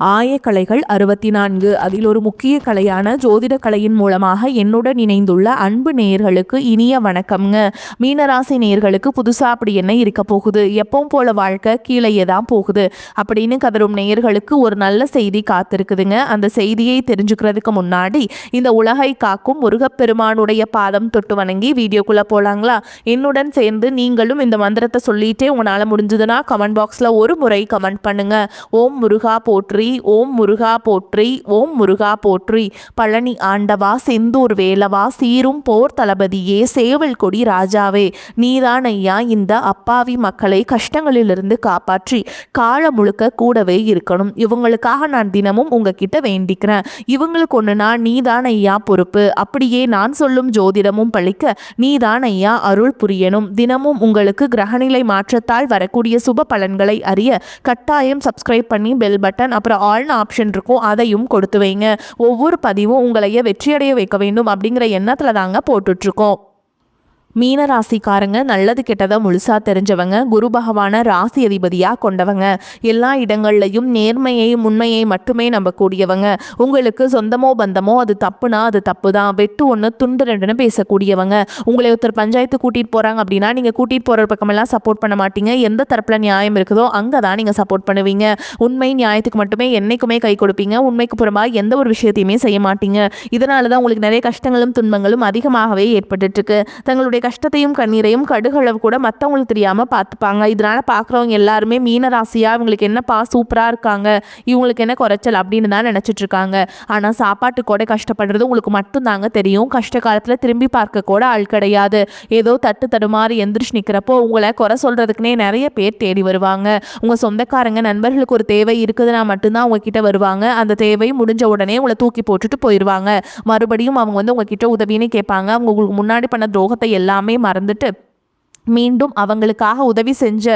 ஆயக்கலைகள் 64 அதில் ஒரு முக்கிய கலையான ஜோதிட கலையின் மூலமாக என்னுடன் இணைந்துள்ள அன்பு நேயர்களுக்கு இனிய வணக்கம்ங்க. மீனராசி நேயர்களுக்கு புதுசா அப்படி என்ன இருக்க போகுது, எப்பவும் போல வாழ்க்கை கீழே தான் போகுது அப்படின்னு கதரும் நேயர்களுக்கு ஒரு நல்ல செய்தி காத்திருக்குதுங்க. அந்த செய்தியை தெரிஞ்சுக்கிறதுக்கு முன்னாடி இந்த உலகை காக்கும் முருகப்பெருமானுடைய பாதம் தொட்டு வணங்கி வீடியோக்குள்ள போலாங்களா? என்னுடன் சேர்ந்து நீங்களும் இந்த மந்திரத்தை சொல்லிட்டே உங்களால் முடிஞ்சதுன்னா கமெண்ட் பாக்ஸில் ஒரு முறை கமெண்ட் பண்ணுங்க. ஓம் முருகா போற்றி, ஓம் முருகா போற்றி, ஓம் முருகா போற்றி. பழனி ஆண்டவா, செந்தூர் வேலவா, சீரும் போர் தளபதியே, சேவல் கொடி ராஜாவே, நீதான் ஐயா இந்த அப்பாவி மக்களை கஷ்டங்களிலிருந்து காப்பாற்றி காலம் முழுக்க கூடவே இருக்கணும். இவங்களுக்காக நான் தினமும் உங்ககிட்ட வேண்டிக்கிறேன். இவங்களுக்கு ஒண்ணுனா நீதான் ஐயா பொறுப்பு. அப்படியே நான் சொல்லும் ஜோதிடமும் பழிக்க நீதான் ஐயா அருள் புரியணும். தினமும் உங்களுக்கு கிரகநிலை மாற்றத்தால் வரக்கூடிய சுப பலன்களை அறிய கட்டாயம் சப்ஸ்கிரைப் பண்ணி பெல் பட்டன் அப்புறம் ஆல்னு ஆப்ஷன் இருக்கும், அதையும் கொடுத்து வைங்க. ஒவ்வொரு பதிவும் உங்களைய வெற்றியடைய வைக்க வேண்டும் அப்படிங்கிற எண்ணத்துல தாங்க போட்டுட்ருக்கோம். மீனராசிக்காரங்க நல்லது கெட்டதை முழுசா தெரிஞ்சவங்க, குரு பகவான ராசி அதிபதியாக கொண்டவங்க, எல்லா இடங்கள்லையும் நேர்மையையும் உண்மையை மட்டுமே நம்பக்கூடியவங்க. உங்களுக்கு சொந்தமோ பந்தமோ அது தப்புனா அது தப்பு தான், வெட்டு ஒன்று துண்டு ரெண்டுன்னு பேசக்கூடியவங்க. உங்களை ஒருத்தர் பஞ்சாயத்து கூட்டிகிட்டு போகிறாங்க அப்படின்னா நீங்கள் கூட்டிகிட்டு போகிற பக்கமெல்லாம் சப்போர்ட் பண்ண மாட்டீங்க. எந்த தரப்பில் நியாயம் இருக்குதோ அங்கே தான் நீங்கள் சப்போர்ட் பண்ணுவீங்க. உண்மை நியாயத்துக்கு மட்டுமே என்னைக்குமே கை கொடுப்பீங்க. உண்மைக்கு புறமாக எந்த ஒரு விஷயத்தையுமே செய்ய மாட்டீங்க. இதனால தான் உங்களுக்கு நிறைய கஷ்டங்களும் துன்பங்களும் அதிகமாகவே ஏற்பட்டுருக்கு. தங்களுடைய கஷ்டத்தையும் கண்ணீரையும் கடுகளவு கூட மற்றவங்களுக்கு தெரியாமல் பார்த்துப்பாங்க. இதனால் பார்க்குறவங்க எல்லாருமே மீனராசியாக இவங்களுக்கு என்னப்பா சூப்பராக இருக்காங்க, இவங்களுக்கு என்ன குறைச்சல் அப்படின்னு தான் நினச்சிட்டு இருக்காங்க. ஆனால் சாப்பாட்டு கூட கஷ்டப்படுறது உங்களுக்கு மட்டும்தாங்க தெரியும். கஷ்ட காலத்தில் திரும்பி பார்க்க கூட ஆள் கிடையாது. ஏதோ தட்டு தடுமாறி எந்திரிச்சு நிற்கிறப்போ உங்களை குறை சொல்கிறதுக்குனே நிறைய பேர் தேடி வருவாங்க. உங்கள் சொந்தக்காரங்க நண்பர்களுக்கு ஒரு தேவை இருக்குதுன்னா மட்டும்தான் உங்ககிட்ட வருவாங்க. அந்த தேவை முடிஞ்ச உடனே உங்களை தூக்கி போட்டுட்டு போயிடுவாங்க. மறுபடியும் அவங்க உங்ககிட்ட உதவின்னு கேட்பாங்க. அவங்க உங்களுக்கு முன்னாடி பண்ண துரோகத்தை எல்லாமே மறந்துட்டு மீண்டும் அவங்களுக்காக உதவி செஞ்ச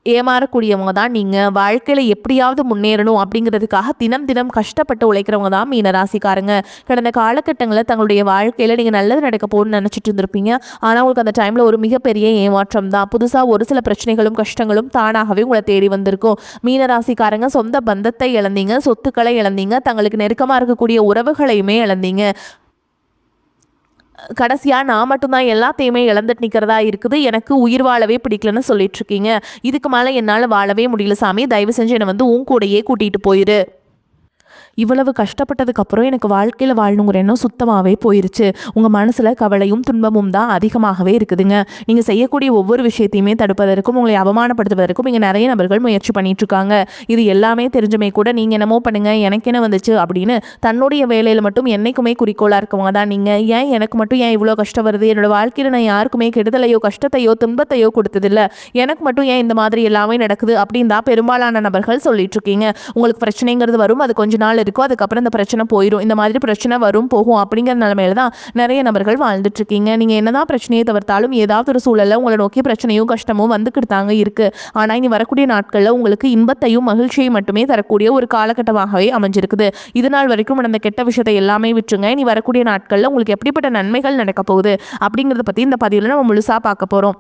ஏமாறக்கூடியவங்க தான் நீங்கள். வாழ்க்கையில் எப்படியாவது முன்னேறணும் அப்படிங்கிறதுக்காக தினம் தினம் கஷ்டப்பட்டு உழைக்கிறவங்க தான் மீனராசிக்காரங்க. கடந்த காலகட்டங்களில் தங்களுடைய வாழ்க்கையில் நீங்கள் நல்லது நடக்க போகணும்னு நினச்சிட்டு இருந்திருப்பீங்க. ஆனால் உங்களுக்கு அந்த டைமில் ஒரு மிகப்பெரிய ஏமாற்றம் தான். புதுசாக ஒரு சில பிரச்சனைகளும் கஷ்டங்களும் தானாகவே உங்களை தேடி வந்திருக்கும். மீனராசிக்காரங்க சொந்த பந்தத்தை இழந்தீங்க, சொத்துக்களை இழந்தீங்க, தங்களுக்கு நெருக்கமாக இருக்கக்கூடிய உறவுகளையுமே இழந்தீங்க. கடைசியாக நான் மட்டும்தான் எல்லாத்தையுமே இழந்துட்டு நிற்கிறதா இருக்குது, எனக்கு உயிர் வாழவே பிடிக்கலன்னு சொல்லிட்டு இருக்கீங்க. இதுக்கு மேலே என்னால் வாழவே முடியல சாமி, தயவு செஞ்சு என்னை உன் கூடையே கூட்டிகிட்டு போயிரு. இவ்வளவு கஷ்டப்பட்டதுக்கு அப்புறம் எனக்கு வாழ்க்கையில் வாழணுங்கிற எண்ணம் சுத்தமாகவே போயிருச்சு. உங்கள் மனசில் கவலையும் துன்பமும் தான் அதிகமாகவே இருக்குதுங்க. நீங்கள் செய்யக்கூடிய ஒவ்வொரு விஷயத்தையுமே தடுப்பதற்கும் உங்களை அவமானப்படுத்துவதற்கும் இங்கே நிறைய நபர்கள் முயற்சி பண்ணிட்டு இருக்காங்க. இது எல்லாமே தெரிஞ்சுமே கூட நீங்கள் என்னமோ பண்ணுங்க, எனக்கு என்ன வந்துச்சு அப்படின்னு தன்னுடைய வேலையில் மட்டும் என்னைக்குமே குறிக்கோளாக இருக்கவங்க தான் நீங்கள். ஏன் எனக்கு மட்டும் ஏன் இவ்வளோ கஷ்டம் வருது, என்னோட வாழ்க்கையில் நான் யாருக்குமே கெடுதலையோ கஷ்டத்தையோ துன்பத்தையோ கொடுத்ததில்ல, எனக்கு மட்டும் ஏன் இந்த மாதிரி எல்லாமே நடக்குது அப்படின்னு தான் பெரும்பாலான நபர்கள் சொல்லிட்டு இருக்கீங்க. உங்களுக்கு பிரச்சனைங்கிறது வரும், அது கொஞ்ச நாள் இருக்கும், அதுக்கப்புறம் இந்த பிரச்சனை போயிடும். இந்த மாதிரி பிரச்சனை வரும் போகும் அப்படிங்கிற நிலைமையில தான் நிறைய நபர்கள் வாழ்ந்துட்டு இருக்கீங்க. நீங்க என்னதான் பிரச்சனையை தவிர்த்தாலும் ஏதாவது ஒரு சூழல்ல உங்களை நோக்கி பிரச்சனையும் கஷ்டமும் வந்துக்கிட்டு தாங்க இருக்கு. ஆனா இனி வரக்கூடிய நாட்கள்ல உங்களுக்கு இன்பத்தையும் மகிழ்ச்சியை மட்டுமே தரக்கூடிய ஒரு காலகட்டமாகவே அமைஞ்சிருக்குது. இது நாள் வரைக்கும் நடந்த கெட்ட விஷயத்தை எல்லாமே விட்டுருங்க. இனி வரக்கூடிய நாட்கள்ல உங்களுக்கு எப்படிப்பட்ட நன்மைகள் நடக்க போகுது அப்படிங்கிறத பத்தி இந்த பதிவில் நம்ம முழுசா பார்க்க போறோம்.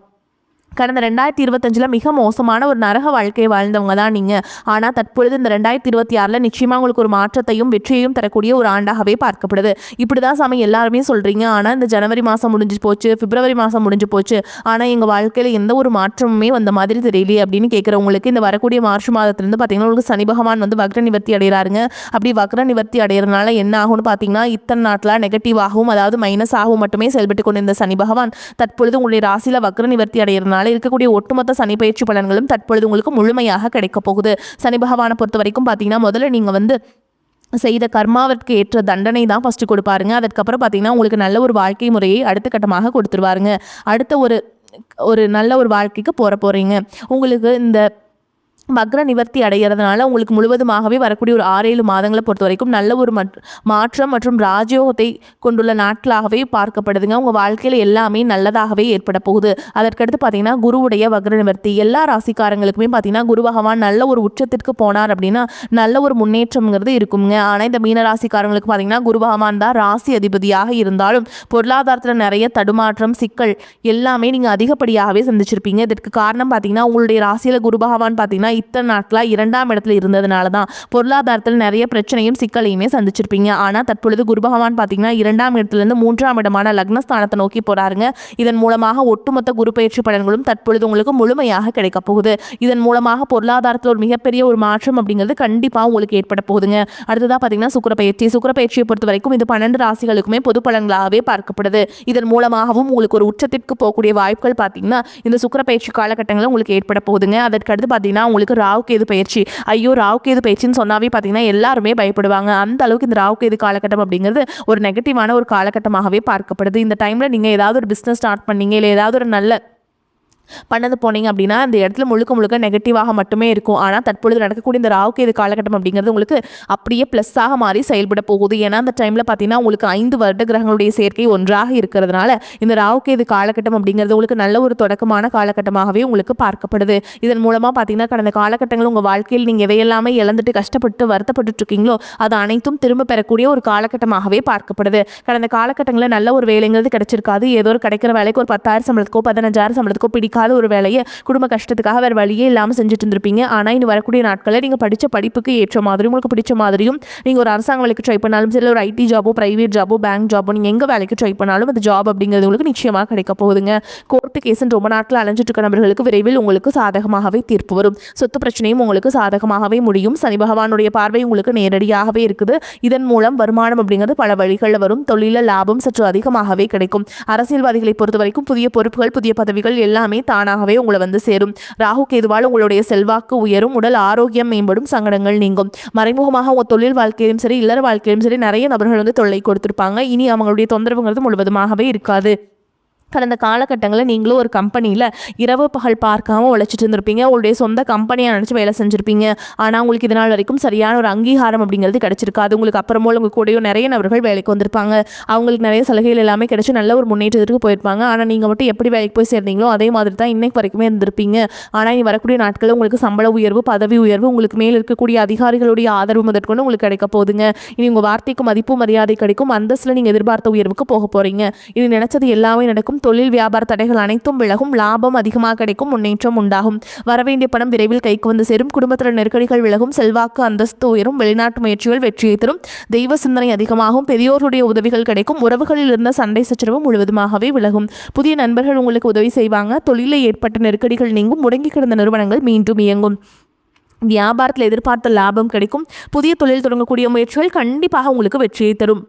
கடந்த 2025 மிக மோசமான ஒரு நரக வாழ்க்கையை வாழ்ந்தவங்க தான் நீங்கள். ஆனால் தற்பொழுது இந்த 2026 நிச்சயமாக உங்களுக்கு ஒரு மாற்றத்தையும் வெற்றியையும் தரக்கூடிய ஒரு ஆண்டாகவே பார்க்கப்படுது. இப்படி தான் சாமி எல்லாருமே சொல்கிறீங்க. ஆனால் இந்த ஜனவரி மாதம் முடிஞ்சு போச்சு, பிப்ரவரி மாதம் முடிஞ்சு போச்சு, ஆனால் எங்கள் வாழ்க்கையில் எந்த ஒரு மாற்றமுமே வந்த மாதிரி தெரியலையே அப்படின்னு கேட்குறவங்களுக்கு இந்த வரக்கூடிய மார்ச் மாதத்துலேருந்து பார்த்தீங்கன்னா உங்களுக்கு சனி பகவான் வக்ர நிவர்த்தி அடைகிறாருங்க. அப்படி வக்ர நிவர்த்தி அடைகிறதுனால என்ன ஆகும்னு பார்த்தீங்கன்னா இத்தனை நாட்டில் நெகட்டிவ் ஆகும், அதாவது மைனஸ் ஆகும் மட்டுமே செயல்பட்டு கொண்டிருந்த சனி பகவான் தற்பொழுது உங்களுடைய ராசியில் வக்ர நிவர்த்தி அடைகிறதுனால இருக்கக்கூடிய ஒட்டுமொத்த சனி பயிற்சி பலன்களும் தற்பொழுது உங்களுக்கு முழுமையாக கிடைக்க போகுது. சனி பகவானை பொறுத்த வரைக்கும் பார்த்தீங்கன்னா முதல்ல நீங்கள் செய்த கர்மாவிற்கு ஏற்ற தண்டனை தான் ஃபஸ்ட்டு கொடுப்பாருங்க. அதுக்கப்புறம் பார்த்தீங்கன்னா உங்களுக்கு நல்ல ஒரு வாழ்க்கை முறையை அடுத்த கட்டமாக கொடுத்துருவாருங்க. அடுத்த ஒரு நல்ல ஒரு வாழ்க்கைக்கு போகிறீங்க. உங்களுக்கு இந்த வக்ர நிவர்த்தி அடைகிறதுனால உங்களுக்கு முழுவதுமாகவே வரக்கூடிய ஒரு 6-7 மாதங்களை பொறுத்த வரைக்கும் நல்ல ஒரு மாற்றம் மற்றும் ராஜயோகத்தை கொண்டுள்ள நாட்களாகவே பார்க்கப்படுதுங்க. உங்கள் வாழ்க்கையில் எல்லாமே நல்லதாகவே ஏற்பட போகுது. அதற்கடுத்து பார்த்தீங்கன்னா குருவுடைய வக்ர நிவர்த்தி எல்லா ராசிக்காரங்களுக்குமே பார்த்தீங்கன்னா குரு பகவான் நல்ல ஒரு உச்சத்திற்கு போனார் அப்படின்னா நல்ல ஒரு முன்னேற்றம்ங்கிறது இருக்குங்க. ஆனால் இந்த மீன ராசிக்காரங்களுக்கு பார்த்தீங்கன்னா குரு பகவான் தான் ராசி அதிபதியாக இருந்தாலும் பொருளாதாரத்தில் நிறைய தடுமாற்றம் சிக்கல் எல்லாமே நீங்கள் அதிகப்படியாகவே சந்திச்சிருப்பீங்க. இதற்கு காரணம் பார்த்தீங்கன்னா உங்களுடைய ராசியில் குரு பகவான் பார்த்தீங்கன்னா இத்தனை நாட்களாக 2ஆம் இடத்துல இருந்ததுனால தான் பொருளாதாரத்தில் நிறைய பிரச்சனையும் சிக்கலையுமே சந்திச்சிருப்பீங்க. ஆனால் தற்பொழுது குரு பகவான் பார்த்தீங்கன்னா 2ஆம் இடத்துலேருந்து 3ஆம் இடமான லக்னஸ்தானத்தை நோக்கி போறாருங்க. இதன் மூலமாக ஒட்டுமொத்த குரு பயிற்சி பலன்களும் தற்பொழுது உங்களுக்கு முழுமையாக கிடைக்க போகுது. இதன் மூலமாக பொருளாதாரத்தில் ஒரு மிகப்பெரிய ஒரு மாற்றம் அப்படிங்கிறது கண்டிப்பாக உங்களுக்கு ஏற்பட போகுதுங்க. அடுத்ததாக பார்த்தீங்கன்னா சுக்கிரப்பயிற்சியை பொறுத்த வரைக்கும் இது 12 ராசிகளுக்குமே பொது பலன்களாகவே பார்க்கப்படுது. இதன் மூலமாகவும் உங்களுக்கு ஒரு உச்சத்திற்கு போகக்கூடிய வாய்ப்புகள் பார்த்தீங்கன்னா இந்த சுக்கிரப்பயிற்சி காலகட்டங்களில் உங்களுக்கு ஏற்பட போகுதுங்க. அதற்கடுத்து பார்த்தீங்கன்னா உங்களுக்கு ராகுகேது பயிற்சி. ஐயோ, ராகுகேது பயிற்சின்னு சொன்னாவே பார்த்தீங்கன்னா எல்லாருமே பயப்படுவாங்க. அந்த அளவுக்கு இந்த ராகுகேது காலகட்டம் அப்படிங்கிறது ஒரு நெகட்டிவான ஒரு காலகட்டமாகவே பார்க்கப்படுது. இந்த டைமில் நீங்கள் ஏதாவது ஒரு பிஸ்னஸ் ஸ்டார்ட் பண்ணீங்க, இல்லை ஏதாவது ஒரு நல்ல பண்ணது போனீங்க அப்படின்னா அந்த இடத்துல முழுக்க முழுக்க நெகட்டிவாக மட்டுமே இருக்கும். ஆனால் தற்பொழுது நடக்கக்கூடிய இந்த ராகுகேது காலகட்டம் அப்படிங்கிறது உங்களுக்கு அப்படியே ப்ளஸ்ஸாக மாறி செயல்பட போகுது. ஏன்னா அந்த டைமில் பார்த்தீங்கன்னா உங்களுக்கு 5 வருட கிரகங்களுடைய சேர்க்கை ஒன்றாக இருக்கிறதுனால இந்த ராகுகேது காலகட்டம் அப்படிங்கிறது உங்களுக்கு நல்ல ஒரு தொடக்கமான காலகட்டமாகவே உங்களுக்கு பார்க்கப்படுது. இதன் மூலமாக பார்த்தீங்கன்னா கடந்த காலகட்டங்கள் உங்கள் வாழ்க்கையில் நீங்கள் எதையெல்லாமே இழந்துட்டு கஷ்டப்பட்டு வருத்தப்பட்டு இருக்கீங்களோ அது அனைத்தும் திரும்ப பெறக்கூடிய ஒரு காலகட்டமாகவே பார்க்கப்படுது. கடந்த காலகட்டங்களில் நல்ல ஒரு வேலைங்கிறது கிடைச்சிருக்காது. ஏதோ ஒரு கிடைக்கிற வேலைக்கு ஒரு 10,000 சம்பளத்துக்கோ 15,000 சம்பளத்துக்கோ பிடிக்காத ஒரு வேலையை குடும்ப கஷ்டத்துக்காக வேறு வழியே இல்லாமல் செஞ்சுட்டு இருந்திருப்பீங்க. ஆனால் இனி வரக்கூடிய நாட்களில் நீங்கள் படித்த படிப்புக்கு ஏற்ற மாதிரியும் உங்களுக்கு பிடிச்ச மாதிரியும் நீங்கள் ஒரு அரசாங்க வேலைக்கு ட்ரை பண்ணாலும் சரி, ஒரு ஐடி ஜாபோ, பிரைவேட் ஜாபோ, பேங்க் ஜாபோ, நீங்கள் எங்கே வேலைக்கு ட்ரை பண்ணாலும் அந்த ஜாப் அப்படிங்கிறது உங்களுக்கு நிச்சயமாக கிடைக்க போகுதுங்க. கோர்ட்டு கேஸ்ன்னு ரொம்ப நாட்கள் அலைஞ்சிட்டு இருக்க நபர்களுக்கு விரைவில் உங்களுக்கு சாதகமாகவே தீர்ப்பு வரும். சொத்து பிரச்சனையும் உங்களுக்கு சாதகமாகவே முடியும். சனி பகவானுடைய பார்வை உங்களுக்கு நேரடியாகவே இருக்குது. இதன் மூலம் வருமானம் அப்படிங்கிறது பல வழிகளில் வரும். தொழில லாபம் சற்று அதிகமாகவே கிடைக்கும். அரசியல்வாதிகளை பொறுத்த வரைக்கும் புதிய பொறுப்புகள், புதிய பதவிகள் எல்லாமே தானாகவே உங்களை வந்து சேரும். ராகு கேதுவால் உங்களுடைய செல்வாக்கு உயரும், உடல் ஆரோக்கியம் மேம்படும், சங்கடங்கள் நீங்கும். மறைமுகமாக உங்கள் தொழில் வாழ்க்கையிலும் சரி, இல்லற வாழ்க்கையிலும் சரி நிறைய நபர்கள் வந்து தொல்லை கொடுத்திருப்பாங்க. இனி அவங்களுடைய தொந்தரவுங்கிறது முழுவதுமாகவே இருக்காது. கடந்த காலகட்டங்களில் நீங்களும் ஒரு கம்பெனியில் இரவு பகல் பார்க்காம உழைச்சிட்டு இருந்திருப்பீங்க. உங்களுடைய சொந்த கம்பெனியை நினச்சி வேலை செஞ்சுருப்பீங்க. ஆனால் உங்களுக்கு இதனால் வரைக்கும் சரியான ஒரு அங்கீகாரம் அப்படிங்கிறது கிடச்சிருக்காது. உங்களுக்கு அப்புறமோ உங்கள் கூடயும் நிறைய நபர்கள் வேலைக்கு வந்திருப்பாங்க. அவங்களுக்கு நிறைய சலுகைகள் எல்லாமே கிடைச்சி நல்ல ஒரு முன்னேற்றத்திற்கு போயிருப்பாங்க. ஆனால் நீங்கள் மட்டும் எப்படி வேலைக்கு போய் சேர்ந்தீங்களோ அதே மாதிரி தான் இன்னைக்கு வரைக்குமே இருந்திருப்பீங்க. ஆனால் இனி வரக்கூடிய நாட்களில் உங்களுக்கு சம்பள உயர்வு, பதவி உயர்வு, உங்களுக்கு மேல் இருக்கக்கூடிய அதிகாரிகளுடைய ஆதரவு முதற்கொண்டு உங்களுக்கு கிடைக்க போகுதுங்க. இனி உங்கள் வார்த்தைக்கு மதிப்பு மரியாதை கிடைக்கும். அந்தஸ்தில் நீங்கள் எதிர்பார்த்த உயர்வுக்கு போக போகிறீங்க. இனி நினைச்சது எல்லாமே நடக்கும். தொழில் வியாபார தடைகள் அனைத்தும் விலகும். லாபம் அதிகமாக கிடைக்கும். முன்னேற்றம் உண்டாகும். வரவேண்டிய பணம் விரைவில் கைக்கு வந்து சேரும். குடும்பத்தில் நெருக்கடிகள் விலகும். செல்வாக்கு அந்தஸ்து உயரும். வெளிநாட்டு முயற்சிகள் வெற்றியை தரும். தெய்வ சிந்தனை அதிகமாகும். பெரியோருடைய உதவிகள் கிடைக்கும். உறவுகளில் இருந்த சண்டை சச்சரவு முழுவதுமாகவே விலகும். புதிய நண்பர்கள் உங்களுக்கு உதவி செய்வாங்க. தொழிலில் ஏற்பட்ட நெருக்கடிகள் நீங்கும். முடங்கி கிடந்த நிறுவனங்கள் மீண்டும் இயங்கும். வியாபாரத்தில் எதிர்பார்த்த லாபம் கிடைக்கும். புதிய தொழில் தொடங்கக்கூடிய முயற்சிகள் கண்டிப்பாக உங்களுக்கு வெற்றியை தரும்.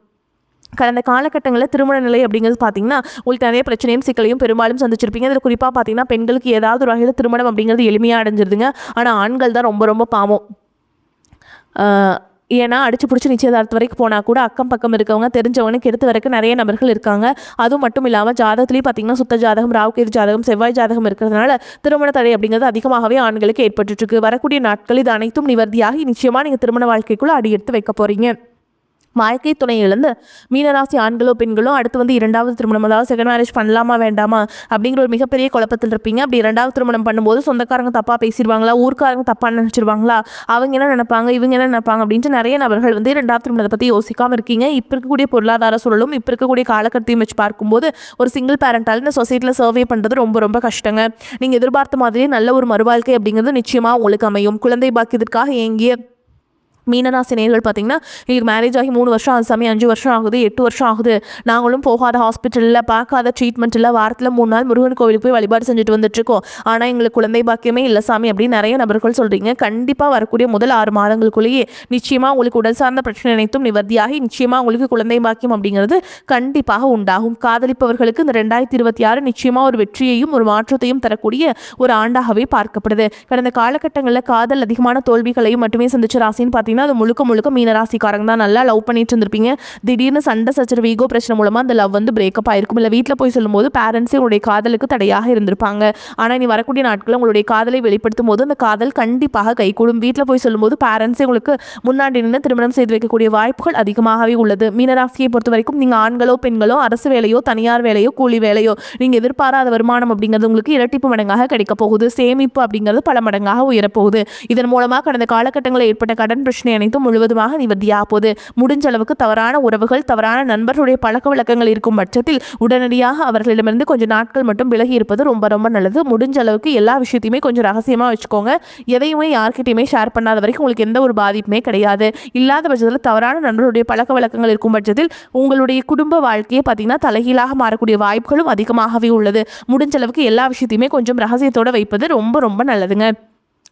கடந்த காலகட்டங்களில் திருமண நிலை அப்படிங்கிறது பார்த்தீங்கன்னா உங்களுக்கு நிறைய பிரச்சனையும் சிக்கலையும் பெரும்பாலும் சந்திச்சிருப்பீங்க. அதில் குறிப்பாக பார்த்தீங்கன்னா பெண்களுக்கு ஏதாவது ஒரு வகையில் திருமணம் அப்படிங்கிறது எளிமையாக அடைஞ்சிருதுங்க. ஆனால் ஆண்கள் தான் ரொம்ப ரொம்ப பாவம். ஏன்னா அடிச்சு பிடிச்சி நிச்சயதார்த்தம் வரைக்கும் போனால் கூட அக்கம் பக்கம் இருக்கவங்க தெரிஞ்சவங்க எடுத்து வரைக்கும் நிறைய நபர்கள் இருக்காங்க. அதுவும் மட்டும் இல்லாமல் ஜாதகத்துலேயும் பார்த்தீங்கன்னா சுத்த ஜாதகம், ராகுகேது ஜாதகம், செவ்வாய் ஜாதகம் இருக்கிறதுனால திருமண தடை அப்படிங்கிறது அதிகமாகவே ஆண்களுக்கு ஏற்பட்டுருக்கு. வரக்கூடிய நாட்கள் இது அனைத்தும் நிவர்த்தியாகி நிச்சயமாக நீங்கள் திருமண வாழ்க்கைக்குள்ளே அடி எடுத்து வைக்க போகிறீங்க. வாழ்க்கை துணை இழந்து மீனராசி ஆண்களோ பெண்களோ அடுத்து வந்து 2வது திருமணம், அதாவது செகண்ட் மேரேஜ் பண்ணலாமா வேண்டாமா அப்படிங்கிற ஒரு மிகப்பெரிய குழப்பத்தில் இருப்பீங்க. அப்படி 2வது திருமணம் பண்ணும்போது சொந்தக்காரங்க தப்பாக பேசிடுவாங்களா, ஊர்க்காரங்க தப்பாக நினச்சிருவாங்களா, அவங்க என்ன நினைப்பாங்க, இவங்க என்ன நினைப்பாங்க அப்படின்ட்டு நிறைய நபர்கள் வந்து 2வது திருமணத்தை பற்றி யோசிக்காமல் இருக்கீங்க. இப்போ இருக்கக்கூடிய பொருளாதார சூழலும் இப்போ இருக்கக்கூடிய காலகட்டத்தையும் வச்சு பார்க்கும்போது ஒரு சிங்கிள் பேரண்டால் இந்த சொசைட்டியில் சர்வே பண்ணுறது ரொம்ப ரொம்ப கஷ்டங்க. நீங்கள் எதிர்பார்த்த மாதிரியே நல்ல ஒரு மறுவாழ்க்கை அப்படிங்கிறது நிச்சயமாக உங்களுக்கு அமையும். குழந்தை பாக்கியத்திற்காக ஏங்கிய மீனராசி நேயர்கள் பார்த்தீங்கன்னா எங்களுக்கு மேரேஜ் ஆகி 3 வருஷம் ஆகுது சாமி, 5 வருஷம் ஆகுது, 8 வருஷம் ஆகுது, நாங்களும் போகாத ஹாஸ்பிட்டலில் பார்க்காத ட்ரீட்மெண்ட் இல்லை, வாரத்தில் 3 நாள் முருகன் கோவிலுக்கு போய் வழிபாடு செஞ்சுட்டு வந்துட்டுருக்கோம், ஆனால் எங்களுக்கு குழந்தை பாக்கியமே இல்லை சாமி அப்படின்னு நிறைய நபர்கள் சொல்கிறீங்க. கண்டிப்பாக வரக்கூடிய முதல் 6 மாதங்களுக்குள்ளேயே நிச்சயமாக உங்களுக்கு உடல் சார்ந்த பிரச்சனை அனைத்தும் நிவர்த்தியாகி நிச்சயமாக உங்களுக்கு குழந்தை பாக்கியம் அப்படிங்கிறது கண்டிப்பாக உண்டாகும். காதலிப்பவர்களுக்கு இந்த 2026 நிச்சயமாக ஒரு வெற்றியையும் ஒரு மாற்றத்தையும் தரக்கூடிய ஒரு ஆண்டாகவே பார்க்கப்படுது. கடந்த காலகட்டங்களில் காதல் அதிகமான தோல்விகளையும் மட்டுமே சந்திச்ச ராசின்னு பார்த்தீங்கன்னா அது முழுக்க முழுக்க மீனராசிக்காரங்க தான். நல்லா லவ் பண்ணிட்டு இருந்திருப்பீங்க. திடீர்னு சண்டை சச்சரவு, ஈகோ பிரச்சனை மூலமாக அந்த லவ் வந்து பிரேக்கப் ஆயிருக்கும். இல்லை வீட்டில் போய் சொல்லும்போது பேரண்ட்ஸே உங்களுடைய காதலுக்கு தடையாக இருந்திருப்பாங்க. ஆனால் இனி வரக்கூடிய நாட்களில் உங்களுடைய காதலை வெளிப்படுத்தும் போது அந்த காதல் கண்டிப்பாக கைகூடும். வீட்டில் போய் சொல்லும்போது பேரண்ட்ஸே உங்களுக்கு முன்னாடி நின்று திருமணம் செய்து வைக்கக்கூடிய வாய்ப்புகள் அதிகமாகவே உள்ளது. மீனராசியை பொறுத்த வரைக்கும் நீங்கள் ஆண்களோ பெண்களோ அரசு வேலையோ தனியார் வேலையோ கூலி வேலையோ நீங்கள் எதிர்பாராத வருமானம் அப்படிங்கிறது உங்களுக்கு இரட்டிப்பு மடங்காக கிடைக்க போகுது. சேமிப்பு அப்படிங்கிறது பல மடங்காக உயரப்போகுது. இதன் மூலமாக கடந்த காலகட்டங்களில் ஏற்பட்ட கடன் பிரச்சனை பிரச்சனை அனைத்தும் முழுவதுமாக நிவர்த்தியாக போகுது. முடிஞ்ச அளவுக்கு தவறான உறவுகள், தவறான நண்பர்களுடைய பழக்க வழக்கங்கள் இருக்கும் பட்சத்தில் உடனடியாக அவர்களிடமிருந்து கொஞ்சம் நாட்கள் மட்டும் விலகி இருப்பது ரொம்ப ரொம்ப நல்லது. முடிஞ்ச அளவுக்கு எல்லா விஷயத்தையுமே கொஞ்சம் ரகசியமாக வச்சுக்கோங்க. எதையுமே யார்கிட்டையுமே ஷேர் பண்ணாத வரைக்கும் உங்களுக்கு எந்த ஒரு பாதிப்புமே கிடையாது. இல்லாத பட்சத்தில் தவறான நண்பர்களுடைய பழக்க வழக்கங்கள் இருக்கும் பட்சத்தில் உங்களுடைய குடும்ப வாழ்க்கையை பார்த்தீங்கன்னா தலைகீழாக மாறக்கூடிய வாய்ப்புகளும் அதிகமாகவே உள்ளது. முடிஞ்ச அளவுக்கு எல்லா விஷயத்தையுமே கொஞ்சம் ரகசியத்தோடு வைப்பது ரொம்ப ரொம்ப நல்லதுங்க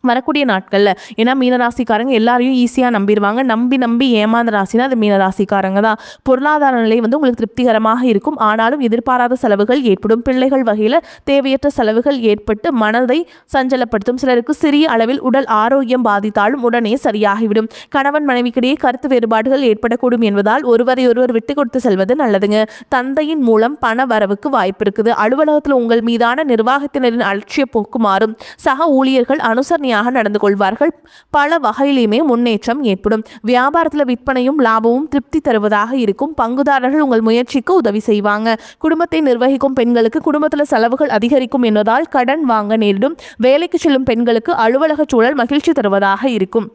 வரக்கூடிய நாட்களில். ஏன்னா மீனராசிக்காரங்க எல்லாரையும் ஈஸியாக நம்பிடுவாங்க. நம்பி ஏமாந்த ராசினா அது மீனராசிக்காரங்க தான். பொருளாதார நிலை வந்து உங்களுக்கு திருப்திகரமாக இருக்கும். ஆனாலும் எதிர்பாராத செலவுகள் ஏற்படும். பிள்ளைகள் வகையில் தேவையற்ற செலவுகள் ஏற்பட்டு மனதை சஞ்சலப்படுத்தும். சிலருக்கு சிறிய அளவில் உடல் ஆரோக்கியம் பாதித்தாலும் உடனே சரியாகிவிடும். கணவன் மனைவிக்கிடையே கருத்து வேறுபாடுகள் ஏற்படக்கூடும் என்பதால் ஒருவரை ஒருவர் விட்டு கொடுத்து செல்வது நல்லதுங்க. தந்தையின் மூலம் பண வரவுக்கு வாய்ப்பு இருக்குது. அலுவலகத்தில் உங்கள் மீதான நிர்வாகத்தினரின் அலட்சிய போக்கு மாறும். சக ஊழியர்கள் அனுசரணை நடந்து கொள்வார்கள். பல வகையிலுமே முன்னேற்றம் ஏற்படும். வியாபாரத்தில் விற்பனையும் லாபமும் திருப்தி தருவதாக இருக்கும். பங்குதாரர்கள் உங்கள் முயற்சிக்கு உதவி செய்வாங்க. குடும்பத்தை நிர்வகிக்கும் பெண்களுக்கு குடும்பத்தில் செலவுகள் அதிகரிக்கும் என்பதால் கடன் வாங்க நேரிடும். வேலைக்கு செல்லும் பெண்களுக்கு அலுவலக சூழல் மகிழ்ச்சி தருவதாக இருக்கும்.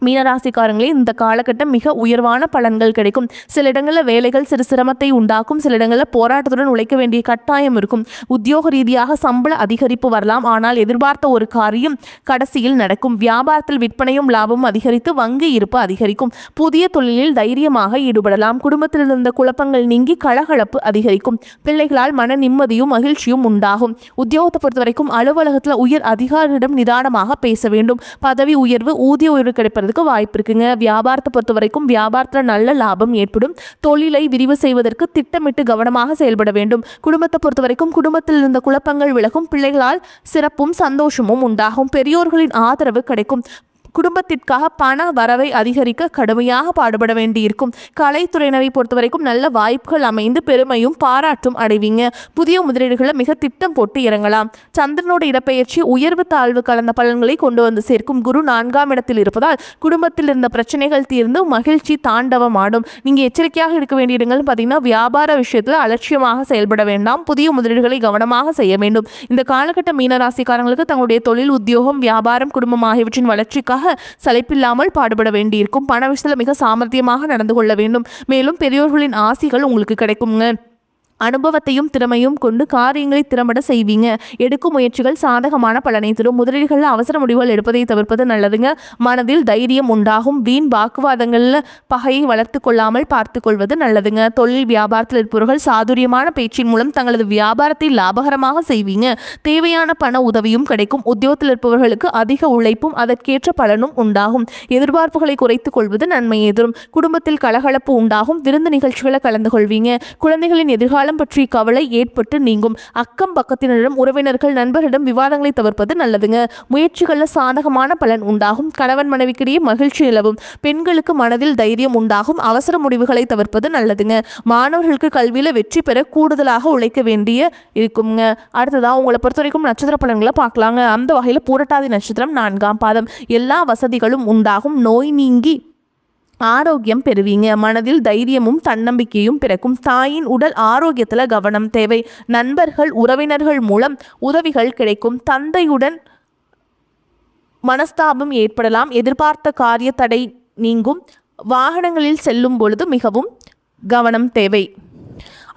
மீனராசிக்காரங்களே இந்த காலகட்டம் மிக உயர்வான பலன்கள் கிடைக்கும். சில இடங்களில் வேலைகள் சிறு சிரமத்தை உண்டாக்கும். சில இடங்களில் போராட்டத்துடன் உழைக்க வேண்டிய கட்டாயம் இருக்கும். உத்தியோக ரீதியாக சம்பள அதிகரிப்பு வரலாம். ஆனால் எதிர்பார்த்த ஒரு காரியம் கடைசியில் நடக்கும். வியாபாரத்தில் விற்பனையும் லாபமும் அதிகரித்து வங்கி இருப்பு அதிகரிக்கும். புதிய தொழிலில் தைரியமாக ஈடுபடலாம். குடும்பத்தில் இருந்த குழப்பங்கள் நீங்கி கலகலப்பு அதிகரிக்கும். பிள்ளைகளால் மன நிம்மதியும் மகிழ்ச்சியும் உண்டாகும். உத்தியோகத்தை பொறுத்த வரைக்கும் அலுவலகத்தில் உயர் அதிகாரியிடம் நிதானமாக பேச வேண்டும். பதவி உயர்வு, ஊதிய உயர்வு கிடைப்பது வாய்ப்பு இருக்குங்க. வியாபாரத்தை பொறுத்த வரைக்கும் வியாபாரத்தில் நல்ல லாபம் ஏற்படும். தொழிலை விரிவு செய்வதற்கு திட்டமிட்டு கவனமாக செயல்பட வேண்டும். குடும்பத்தை பொறுத்த வரைக்கும் குடும்பத்தில் இருந்த குழப்பங்கள் விலகும். பிள்ளைகளால் சிறப்பும் சந்தோஷமும் உண்டாகும். பெரியோர்களின் ஆதரவு கிடைக்கும். குடும்பத்திற்காக பண வரவை அதிகரிக்க கடுமையாக பாடுபட வேண்டியிருக்கும். கலைத்துறையினரை பொறுத்த வரைக்கும் நல்ல வாய்ப்புகள் அமைந்து பெருமையும் பாராட்டும் அடைவீங்க. புதிய முதலீடுகளை மிக திட்டம் போட்டு இறங்கலாம். சந்திரனோட இடப்பெயர்ச்சி உயர்வு தாழ்வு கலந்த பலன்களை கொண்டு வந்து சேர்க்கும். குரு 4ஆம் இடத்தில் இருப்பதால் குடும்பத்தில் இருந்த பிரச்சனைகள் தீர்ந்து மகிழ்ச்சி தாண்டவமாடும். நீங்கள் எச்சரிக்கையாக இருக்க வேண்டிய இடங்கள் பார்த்தீங்கன்னா வியாபார விஷயத்தில் அலட்சியமாக செயல்பட வேண்டாம். புதிய முதலீடுகளை கவனமாக செய்ய வேண்டும். இந்த காலகட்ட மீனராசிக்காரங்களுக்கு தங்களுடைய தொழில், உத்தியோகம், வியாபாரம், குடும்பம் ஆகியவற்றின் வளர்ச்சிக்காக சளைப்பில்லாமல் பாடுபட வேண்டியிருக்கும். பண விஷயத்தில் மிக சாமர்த்தியமாக நடந்து கொள்ள வேண்டும். மேலும் பெரியோர்களின் ஆசிகள் உங்களுக்கு கிடைக்குங்க. அனுபவத்தையும் திறமையும் கொண்டு காரியங்களை திறம்பட செய்வீங்க. எடுக்கும் முயற்சிகள் சாதகமான பலனை தரும். முதலீடுகளில் அவசர முடிவுகள் எடுப்பதை தவிர்ப்பது நல்லதுங்க. மனதில் தைரியம் உண்டாகும். வீண் வாக்குவாதங்களில் பகையை வளர்த்து கொள்ளாமல் பார்த்து கொள்வது நல்லதுங்க. தொழில் வியாபாரத்தில் இருப்பவர்கள் சாதுரியமான பேச்சின் மூலம் தங்களது வியாபாரத்தை லாபகரமாக செய்வீங்க. தேவையான பண உதவியும் கிடைக்கும். உத்தியோகத்தில் இருப்பவர்களுக்கு அதிக உழைப்பும் அதற்கேற்ற பலனும் உண்டாகும். எதிர்பார்ப்புகளை குறைத்துக் கொள்வது நன்மையை தரும். குடும்பத்தில் கலகலப்பு உண்டாகும். விருந்து நிகழ்ச்சிகளை கலந்து கொள்வீங்க. குழந்தைகளின் எதிர்கால பற்றி கவலை ஏற்பட்டு நீங்கும். அக்கம் பக்கத்தினரிடம், உறவினர்கள், நண்பர்களிடம் விவாதங்களை தவிர்ப்பது நல்லதுங்க. முயற்சிகளில் சாதகமான பலன் உண்டாகும். கணவன் மனைவிக்கிடையே மகிழ்ச்சி நிலவும். பெண்களுக்கு மனதில் தைரியம் உண்டாகும். அவசர முடிவுகளை தவிர்ப்பது நல்லதுங்க. மாணவர்களுக்கு கல்வியில் வெற்றி பெற கூடுதலாக உழைக்க வேண்டிய இருக்குங்க. அடுத்ததாக உங்களை பொறுத்த வரைக்கும் நட்சத்திர பலன்களை பார்க்கலாங்க. அந்த வகையில் பூரட்டாதி நட்சத்திரம் 4ஆம் பாதம். எல்லா வசதிகளும் உண்டாகும். நோய் நீங்கி ஆரோக்கியம் பெறுவீங்க. மனதில் தைரியமும் தன்னம்பிக்கையும் பிறக்கும். தாயின் உடல் ஆரோக்கியத்தில் கவனம் தேவை. நண்பர்கள், உறவினர்கள் மூலம் உதவிகள் கிடைக்கும். தந்தையுடன் மனஸ்தாபம் ஏற்படலாம். எதிர்பார்த்த காரிய தடை நீங்கும். வாகனங்களில் செல்லும் பொழுது மிகவும் கவனம் தேவை.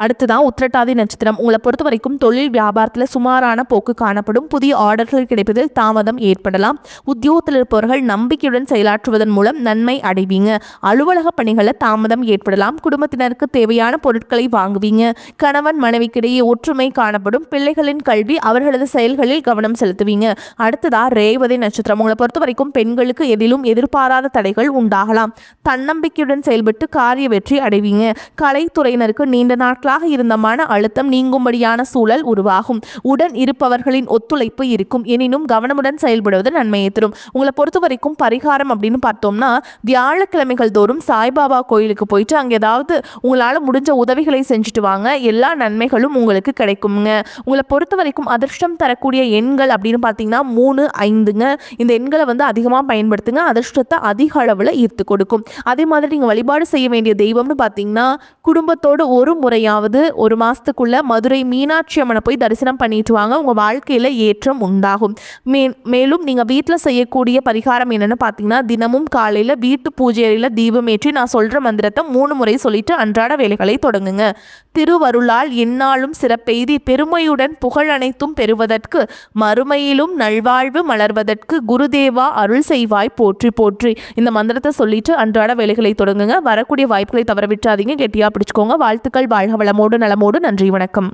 அடுத்ததான் உத்திரட்டாதி நட்சத்திரம். உங்களை பொறுத்த வரைக்கும் தொழில் வியாபாரத்தில் சுமாரான போக்கு காணப்படும். புதிய ஆர்டர்கள் கிடைப்பதில் தாமதம் ஏற்படலாம். உத்தியோகத்தில் இருப்பவர்கள் நம்பிக்கையுடன் செயலாற்றுவதன் மூலம் நன்மை அடைவீங்க. அலுவலக பணிகளில் தாமதம் ஏற்படலாம். குடும்பத்தினருக்கு தேவையான பொருட்களை வாங்குவீங்க. கணவன் மனைவிக்கிடையே ஒற்றுமை காணப்படும். பிள்ளைகளின் கல்வி, அவர்களது செயல்களில் கவனம் செலுத்துவீங்க. அடுத்ததா ரேவதி நட்சத்திரம். உங்களை பொறுத்த வரைக்கும் பெண்களுக்கு எதிலும் எதிர்பாராத தடைகள் உண்டாகலாம். தன்னம்பிக்கையுடன் செயல்பட்டு காரிய வெற்றி அடைவீங்க. கலைத்துறையினருக்கு நீண்ட நாட்கள் இருந்த மன அழுத்தம் நீங்கும்படியான சூழல் உருவாகும். உடன் இருப்பவர்களின் ஒத்துழைப்பு இருக்கும். எனினும் கவனமுடன் செயல்படுவது நன்மையை தரும். உங்களை பொறுத்த வரைக்கும் பரிகாரம் அப்படின்னு பார்த்தோம்னா வியாழக்கிழமைகள் தோறும் சாய்பாபா கோயிலுக்கு போயிட்டு அங்கே ஏதாவது உங்களால் முடிஞ்ச உதவிகளை செஞ்சுட்டு வாங்க. எல்லா நன்மைகளும் உங்களுக்கு கிடைக்குங்க. உங்களை பொறுத்த வரைக்கும் அதிர்ஷ்டம் தரக்கூடிய எண்கள் அப்படின்னு பார்த்தீங்கன்னா 3, 5ங்க. இந்த எண்களை வந்து அதிகமாக பயன்படுத்துங்க. அதிர்ஷ்டத்தை அதிக அளவில் ஈர்த்து கொடுக்கும். அதே மாதிரி நீங்கள் வழிபாடு செய்ய வேண்டிய தெய்வம்னு பார்த்தீங்கன்னா குடும்பத்தோடு ஒரு முறையான இனியாவது ஒரு மாதத்துக்குள்ளே மதுரை மீனாட்சி அம்மனை போய் தரிசனம் பண்ணிட்டு வாங்க. உங்கள் வாழ்க்கையில் ஏற்றம் உண்டாகும். மேலும் நீங்கள் வீட்டில் செய்யக்கூடிய பரிகாரம் என்னென்னு பார்த்தீங்கன்னா, தினமும் காலையில் வீட்டு பூஜையில் தீபமேற்றி நான் சொல்கிற மந்திரத்தை 3 முறை சொல்லிட்டு அன்றாட வேலைகளை தொடங்குங்க. திருவருளால் எந்நாளும் சிறப்பெய்தி பெருமையுடன் புகழ் அனைத்தும் பெறுவதற்கு மறுமையிலும் நல்வாழ்வு மலர்வதற்கு குருதேவா அருள் செய்வாய் போற்றி போற்றி. இந்த மந்திரத்தை சொல்லிட்டு அன்றாட வேலைகளை தொடங்குங்க. வரக்கூடிய வாய்ப்புகளை தவற விட்டாதீங்க. கெட்டியாக பிடிச்சுக்கோங்க. வாழ்த்துக்கள். வாழ்க வளமோடு நலமோடு. நன்றி, வணக்கம்.